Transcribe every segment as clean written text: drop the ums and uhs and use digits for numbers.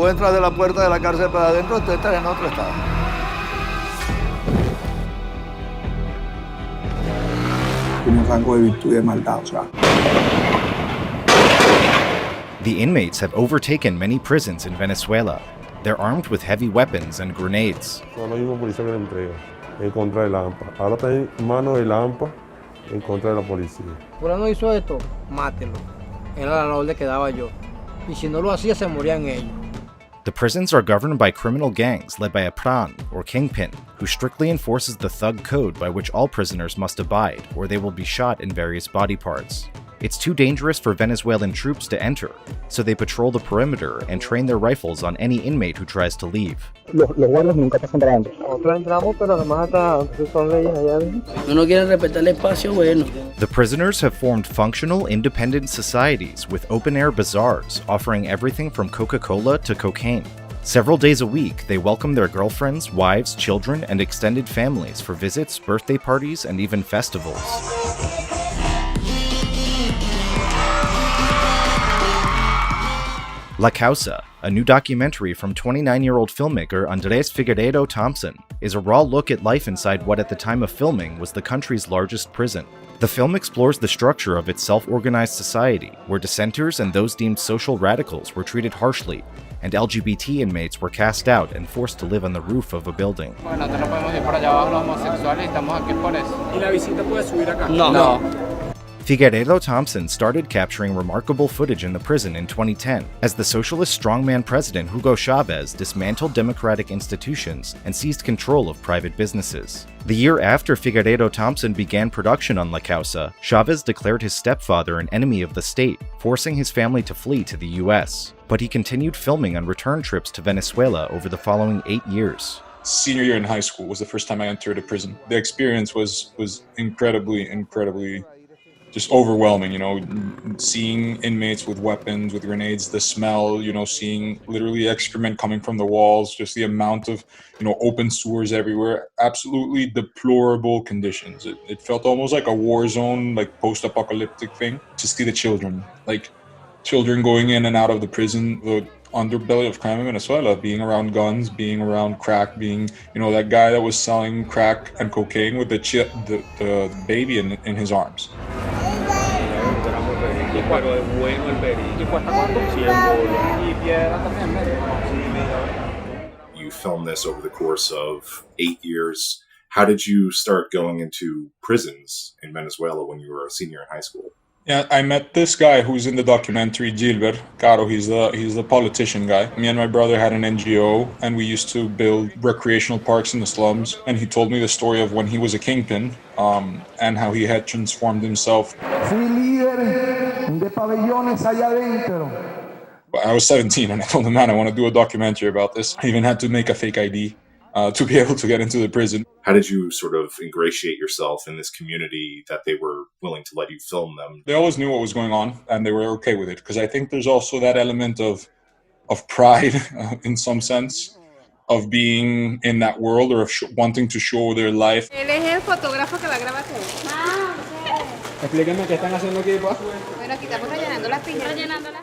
tú entras de la puerta de la cárcel para adentro, tú estás en otro estado. Tiene un rango de virtud y de maldad, o sea. The inmates have overtaken many prisons in Venezuela. They're armed with heavy weapons and grenades. Son los mismos policías que le entregan en contra de la AMPA. Ahora está en manos de la AMPA en contra de la policía. Fulano hizo esto, mátelo. Era la orden que daba yo. Y si no lo hacía, se morían ellos. The prisons are governed by criminal gangs led by a pran, or kingpin, who strictly enforces the thug code by which all prisoners must abide, or they will be shot in various body parts. It's too dangerous for Venezuelan troops to enter, so they patrol the perimeter and train their rifles on any inmate who tries to leave. Los guardias nunca pasan para adentro. Nosotros entramos, pero además hasta son leyes allá. No quieren respetar el espacio, bueno. The prisoners have formed functional, independent societies with open-air bazaars offering everything from Coca-Cola to cocaine. Several days a week, they welcome their girlfriends, wives, children, and extended families for visits, birthday parties, and even festivals. La Causa, a new documentary from 29-year-old filmmaker Andres Figueiredo Thompson, is a raw look at life inside what at the time of filming was the country's largest prison. The film explores the structure of its self-organized society, where dissenters and those deemed social radicals were treated harshly, and LGBT inmates were cast out and forced to live on the roof of a building. No. Figueiredo Thompson started capturing remarkable footage in the prison in 2010 as the socialist strongman president Hugo Chavez dismantled democratic institutions and seized control of private businesses. The year after Figueiredo Thompson began production on La Causa, Chavez declared his stepfather an enemy of the state, forcing his family to flee to the US. But he continued filming on return trips to Venezuela over the following 8 years. Senior year in high school was the first time I entered a prison. The experience was incredibly just overwhelming, you know, seeing inmates with weapons, with grenades, the smell, you know, seeing literally excrement coming from the walls, just the amount of, you know, open sewers everywhere, absolutely deplorable conditions. It felt almost like a war zone, like post-apocalyptic thing. To see the children, like children going in and out of the prison, the underbelly of crime in Venezuela, being around guns, being around crack, being, you know, that guy that was selling crack and cocaine with the baby in his arms. You filmed this over the course of 8 years. How did you start going into prisons in Venezuela when you were a senior in high school? Yeah, I met this guy who's in the documentary, Gilbert Caro. He's the politician guy. Me and my brother had an NGO, and we used to build recreational parks in the slums. And he told me the story of when he was a kingpin, and how he had transformed himself. I was 17, and I told him, man, I want to do a documentary about this. I even had to make a fake ID to be able to get into the prison. How did you sort of ingratiate yourself in this community that they were willing to let you film them? They always knew what was going on, and they were okay with it, because I think there's also that element of pride in some sense, of being in that world, or of wanting to show their life. Él es el fotógrafo que va a grabar todo. Explíquenme qué están haciendo aquí, pues. Bueno, aquí estamos rellenando las piñas.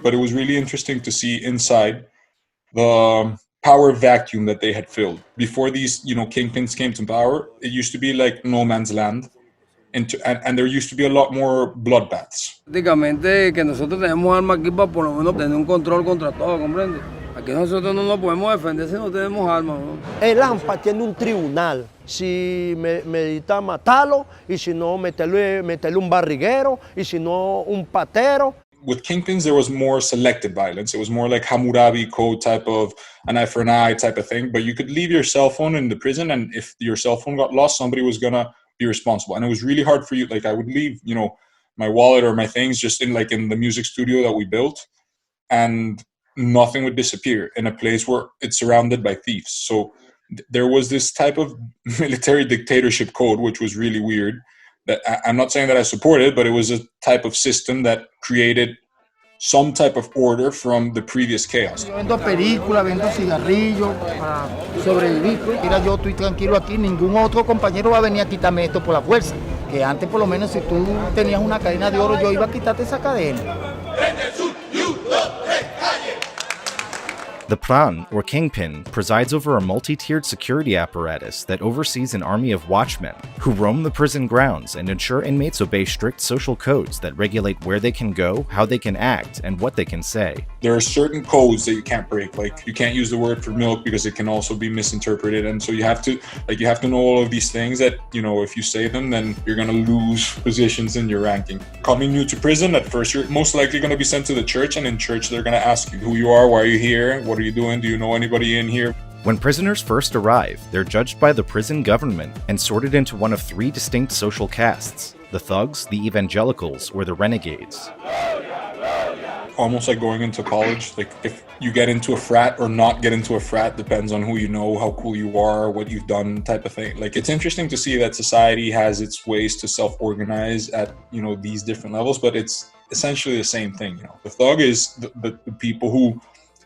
But it was really interesting to see inside the power vacuum that they had filled. Before these, you know, kingpins came to power, it used to be like no man's land. And there used to be a lot more bloodbaths. Prácticamente que nosotros tenemos armas aquí para por lo menos tener un control contra todo, ¿comprende? Aquí nosotros no nos podemos defender si no tenemos armas, ¿no? El AMPA tiene un tribunal. Si medita matarlo, y si no, meterle un barriguero, y si no, un patero. With kingpins, there was more selective violence. It was more like Hammurabi Code type of an eye for an eye type of thing. But you could leave your cell phone in the prison, and if your cell phone got lost, somebody was gonna be responsible. And it was really hard for you. Like I would leave, you know, my wallet or my things just in the music studio that we built, and nothing would disappear in a place where it's surrounded by thieves. So there was this type of military dictatorship code, which was really weird. That I'm not saying that I support it, but it was a type of system that created some type of order from the previous chaos. Yo vendo películas, vendo cigarrillos para sobrevivir. Mira, yo estoy tranquilo aquí, ningún otro compañero va a venir a quitarme esto por la fuerza. Que antes, por lo menos, si tú tenías una cadena de oro, yo iba a quitarte esa cadena. The Pran, or kingpin, presides over a multi-tiered security apparatus that oversees an army of watchmen who roam the prison grounds and ensure inmates obey strict social codes that regulate where they can go, how they can act, and what they can say. There are certain codes that you can't break. Like, you can't use the word for milk because it can also be misinterpreted, and so you have to know all of these things that, you know, if you say them, then you're gonna lose positions in your ranking. Coming new to prison, at first you're most likely gonna be sent to the church, and in church they're gonna ask you who you are, why are you here, what are you doing, do you know anybody in here? When prisoners first arrive, they're judged by the prison government and sorted into one of three distinct social castes: the thugs, the evangelicals, or the renegades. Almost like going into college, like if you get into a frat or not get into a frat depends on who you know, how cool you are, what you've done, type of thing. Like, it's interesting to see that society has its ways to self-organize at, you know, these different levels, but it's essentially the same thing. You know, the thug is the people who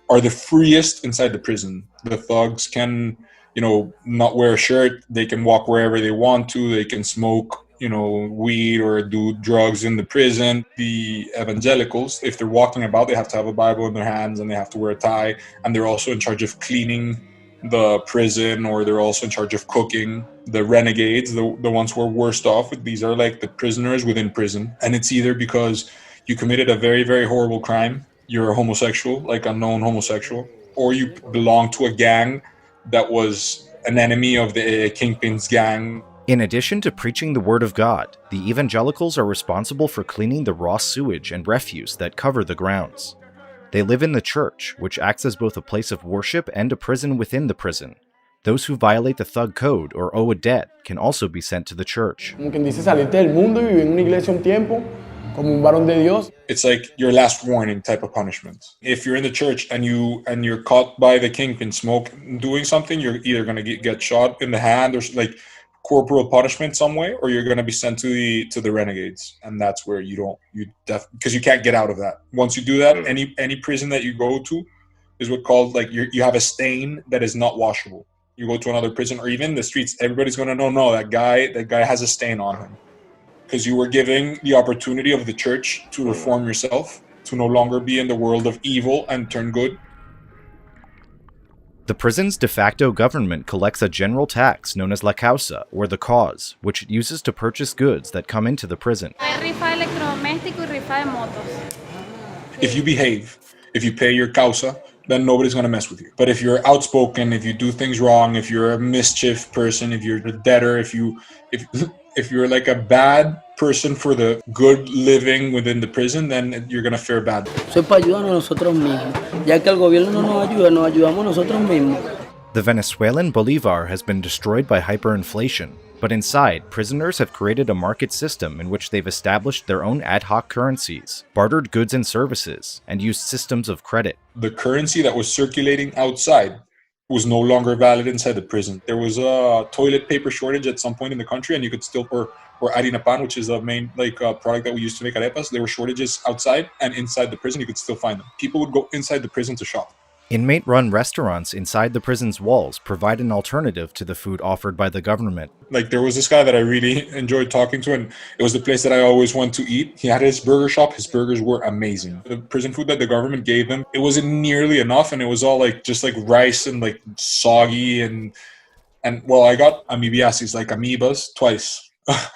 are the freest inside the prison. The thugs can, you know, not wear a shirt, they can walk wherever they want to, they can smoke, you know, weed or do drugs in the prison. The evangelicals, if they're walking about, they have to have a Bible in their hands and they have to wear a tie, and they're also in charge of cleaning the prison, or they're also in charge of cooking. The renegades, the ones who are worst off, these are like the prisoners within prison, and it's either because you committed a very, very horrible crime, you're a homosexual, like a known homosexual, or you belong to a gang that was an enemy of the kingpin's gang. In addition to preaching the word of God, the evangelicals are responsible for cleaning the raw sewage and refuse that cover the grounds. They live in the church, which acts as both a place of worship and a prison within the prison. Those who violate the thug code or owe a debt can also be sent to the church. Como quien dice, salirte del mundo y vivir en una iglesia un tiempo, como un varón de Dios. It's like your last warning type of punishment. If you're in the church and you're caught by the kingpin doing something, you're either gonna get shot in the hand or like corporal punishment some way, or you're going to be sent to the renegades, and that's where because you can't get out of that. Once you do that, any prison that you go to is what called, like, you have a stain that is not washable. You go to another prison or even the streets, everybody's going to know that guy has a stain on him, because you were giving the opportunity of the church to reform yourself, to no longer be in the world of evil and turn good. The prison's de facto government collects a general tax known as la Causa, or the cause, which it uses to purchase goods that come into the prison. If you behave, if you pay your Causa, then nobody's going to mess with you. But if you're outspoken, if you do things wrong, if you're a mischief person, if you're a debtor, if you're like a bad person for the good living within the prison, then you're going to fare bad. Eso es para ayudarnos nosotros mismos. Ya que el gobierno no nos ayuda, nos ayudamos nosotros mismos. The Venezuelan bolivar has been destroyed by hyperinflation, but inside, prisoners have created a market system in which they've established their own ad hoc currencies, bartered goods and services, and used systems of credit. The currency that was circulating outside was no longer valid inside the prison. There was a toilet paper shortage at some point in the country, and you could still, or harina pan, which is the main product that we used to make arepas, there were shortages outside, and inside the prison you could still find them. People would go inside the prison to shop. Inmate-run restaurants inside the prison's walls provide an alternative to the food offered by the government. Like, there was this guy that I really enjoyed talking to, and it was the place that I always went to eat. He had his burger shop. His burgers were amazing. The prison food that the government gave him, it wasn't nearly enough, and it was all just rice and soggy, and well, I got amoebiasis, like amoebas, twice.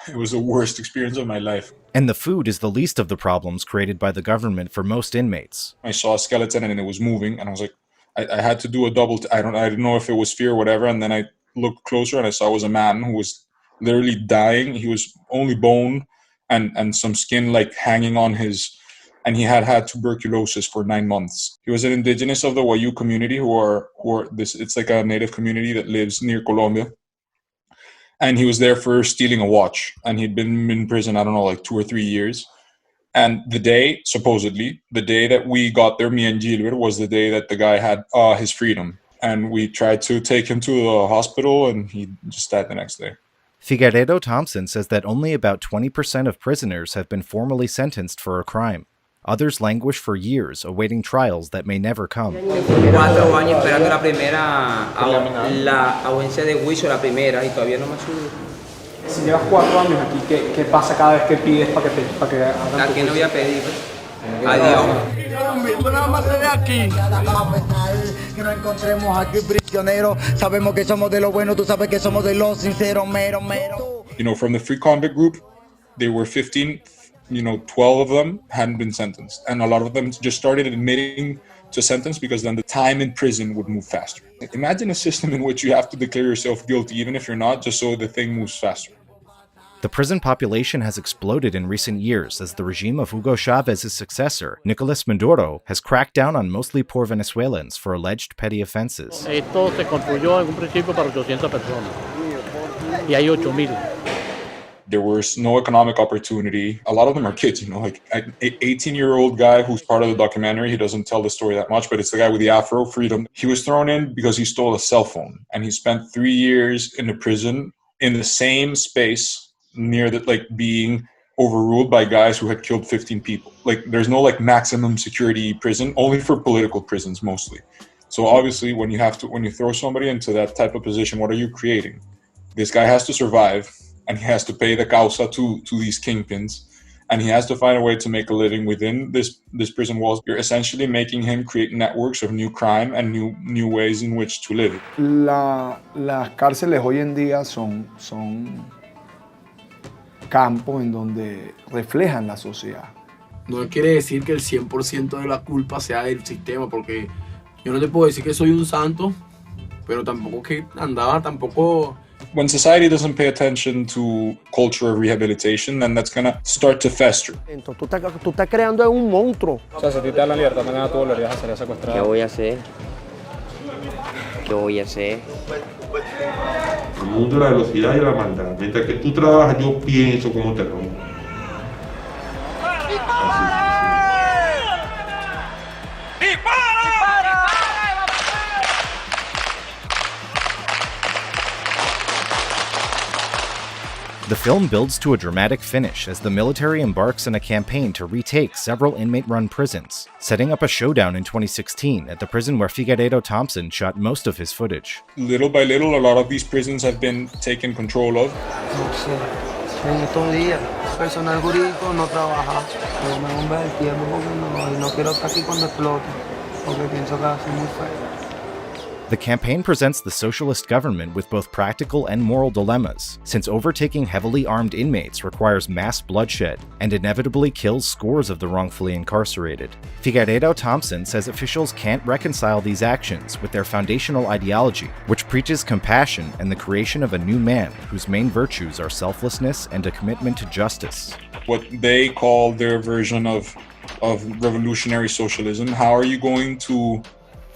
It was the worst experience of my life. And the food is the least of the problems created by the government for most inmates. I saw a skeleton and it was moving, and I was like, I had to do a double. I didn't know if it was fear or whatever. And then I looked closer and I saw it was a man who was literally dying. He was only bone and some skin hanging on his, and he had tuberculosis for 9 months. He was an indigenous of the Wayu community who are this. It's like a native community that lives near Colombia. And he was there for stealing a watch, and he'd been in prison, I don't know, 2 or 3 years. And supposedly, the day that we got there, me and Gilbert, was the day that the guy had his freedom. And we tried to take him to the hospital, and he just died the next day. Figueiredo Thompson says that only about 20% of prisoners have been formally sentenced for a crime. Others languish for years, awaiting trials that may never come. 4 años esperando la audiencia de juicio, la primera, y todavía no me ha subido. Si llevas 4 años aquí, ¿qué pasa cada vez que pides para que hagan ¿A qué no voy a pedir? Adiós. que nos encontremos aquí prisioneros. Sabemos que somos de lo bueno, tú sabes que somos de los sinceros, mero, mero. You know, from the free convict group, there were 15, 12 of them hadn't been sentenced. And a lot of them just started admitting to sentence because then the time in prison would move faster. Imagine a system in which you have to declare yourself guilty, even if you're not, just so the thing moves faster. The prison population has exploded in recent years as the regime of Hugo Chávez's successor, Nicolás Maduro, has cracked down on mostly poor Venezuelans for alleged petty offenses. Esto se construyó en un principio para 800 personas y hay 8,000. There was no economic opportunity. A lot of them are kids, like an 18-year-old guy who's part of the documentary. He doesn't tell the story that much, but it's the guy with the afro, Freedom. He was thrown in because he stole a cell phone, and he spent 3 years in a prison in the same space near being overruled by guys who had killed 15 people. There's no maximum security prison, only for political prisons mostly. So obviously when you throw somebody into that type of position, what are you creating? This guy has to survive, and he has to pay the Causa to these kingpins, and he has to find a way to make a living within this prison walls. You're essentially making him create networks of new crime and new ways in which to live. Las cárceles hoy en día son campos en donde reflejan la sociedad. No quiere decir que el 100% de la culpa sea del sistema, porque yo no te puedo decir que soy un santo, pero tampoco que andaba tampoco... When society doesn't pay attention to culture of rehabilitation, then that's gonna start to fester. Tú estás creando un monstruo. O sea, si te dan la libertad, mañana tú volverías a ser secuestrado. ¿Qué voy a hacer? ¿Qué voy a hacer? El mundo de la velocidad y la maldad. Mientras que tú trabajas, yo pienso cómo te rompo. The film builds to a dramatic finish as the military embarks on a campaign to retake several inmate-run prisons, setting up a showdown in 2016 at the prison where Figueiredo Thompson shot most of his footage. Little by little, a lot of these prisons have been taken control of. No sé, en estos días, personal jurídico no trabaja, pero me bomba el tiempo porque no quiero estar aquí cuando explote, porque pienso que va a ser muy feo. The campaign presents the socialist government with both practical and moral dilemmas, since overtaking heavily armed inmates requires mass bloodshed and inevitably kills scores of the wrongfully incarcerated. Figueiredo Thompson says officials can't reconcile these actions with their foundational ideology, which preaches compassion and the creation of a new man whose main virtues are selflessness and a commitment to justice. What they call their version of revolutionary socialism. How are you going to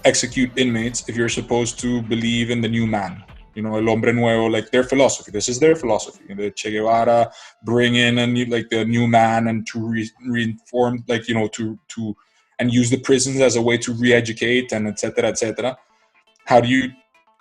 execute inmates if you're supposed to believe in the new man, el hombre nuevo, their philosophy? This is their philosophy. The Che Guevara bring in the new man and to reform, to and use the prisons as a way to re-educate and etc. etc. How do you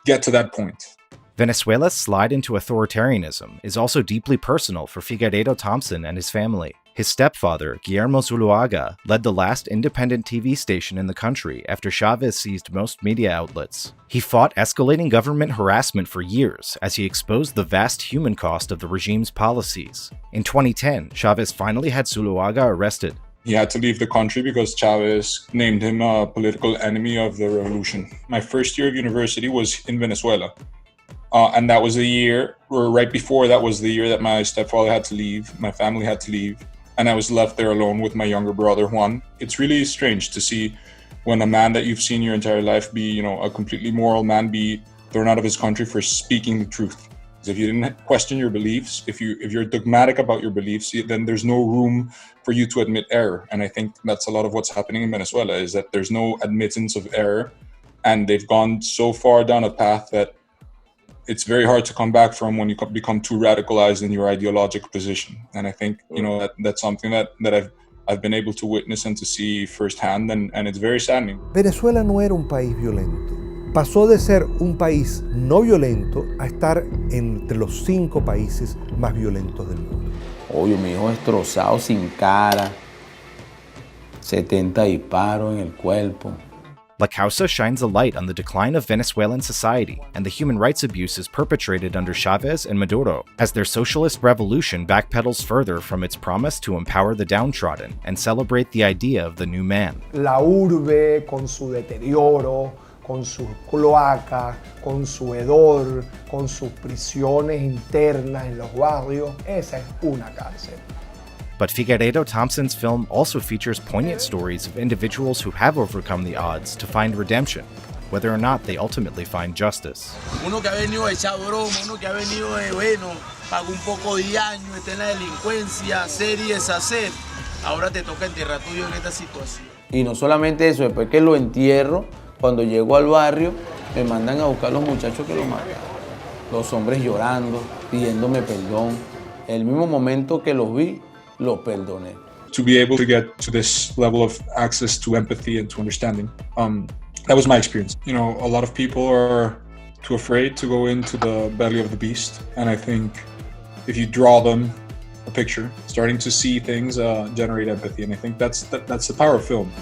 get to that point? Venezuela's slide into authoritarianism is also deeply personal for Figueiredo Thompson and his family. His stepfather, Guillermo Zuluaga, led the last independent TV station in the country after Chávez seized most media outlets. He fought escalating government harassment for years as he exposed the vast human cost of the regime's policies. In 2010, Chávez finally had Zuluaga arrested. He had to leave the country because Chávez named him a political enemy of the revolution. My first year of university was in Venezuela. And that was the year, or right before that was the year that my stepfather had to leave, my family had to leave, and I was left there alone with my younger brother, Juan. It's really strange to see when a man that you've seen your entire life be, a completely moral man, be thrown out of his country for speaking the truth. Because if you didn't question your beliefs, if you're dogmatic about your beliefs, then there's no room for you to admit error. And I think that's a lot of what's happening in Venezuela, is that there's no admittance of error, and they've gone so far down a path that it's very hard to come back from when you become too radicalized in your ideological position. And I think, that's something that I've been able to witness and to see firsthand, and it's very saddening. Venezuela no era un país violento. Pasó de ser un país no violento a estar entre los 5 países más violentos del mundo. Obvio, mi hijo destrozado, sin cara, 70 disparos en el cuerpo. La Causa shines a light on the decline of Venezuelan society and the human rights abuses perpetrated under Chávez and Maduro, as their socialist revolution backpedals further from its promise to empower the downtrodden and celebrate the idea of the new man. La urbe con su deterioro, con sus cloacas, con su hedor, con sus prisiones internas en los barrios. Esa es una cárcel. But Figueiredo Thompson's film also features poignant stories of individuals who have overcome the odds to find redemption, whether or not they ultimately find justice. Uno que ha venido de echar broma, uno que ha venido de, bueno, pagó un poco de años, está en la delincuencia, hacer y deshacer. Ahora te toca enterrar tuyo en esta situación. Y no solamente eso, después que lo entierro, cuando llego al barrio, me mandan a buscar los muchachos que lo mataron. Los hombres llorando, pidiéndome perdón. El mismo momento que los vi, los perdoné. To be able to get to this level of access to empathy and to understanding, that was my experience. You know, a lot of people are too afraid to go into the belly of the beast, and I think if you draw them a picture, starting to see things generate empathy, and I think that's the power of film.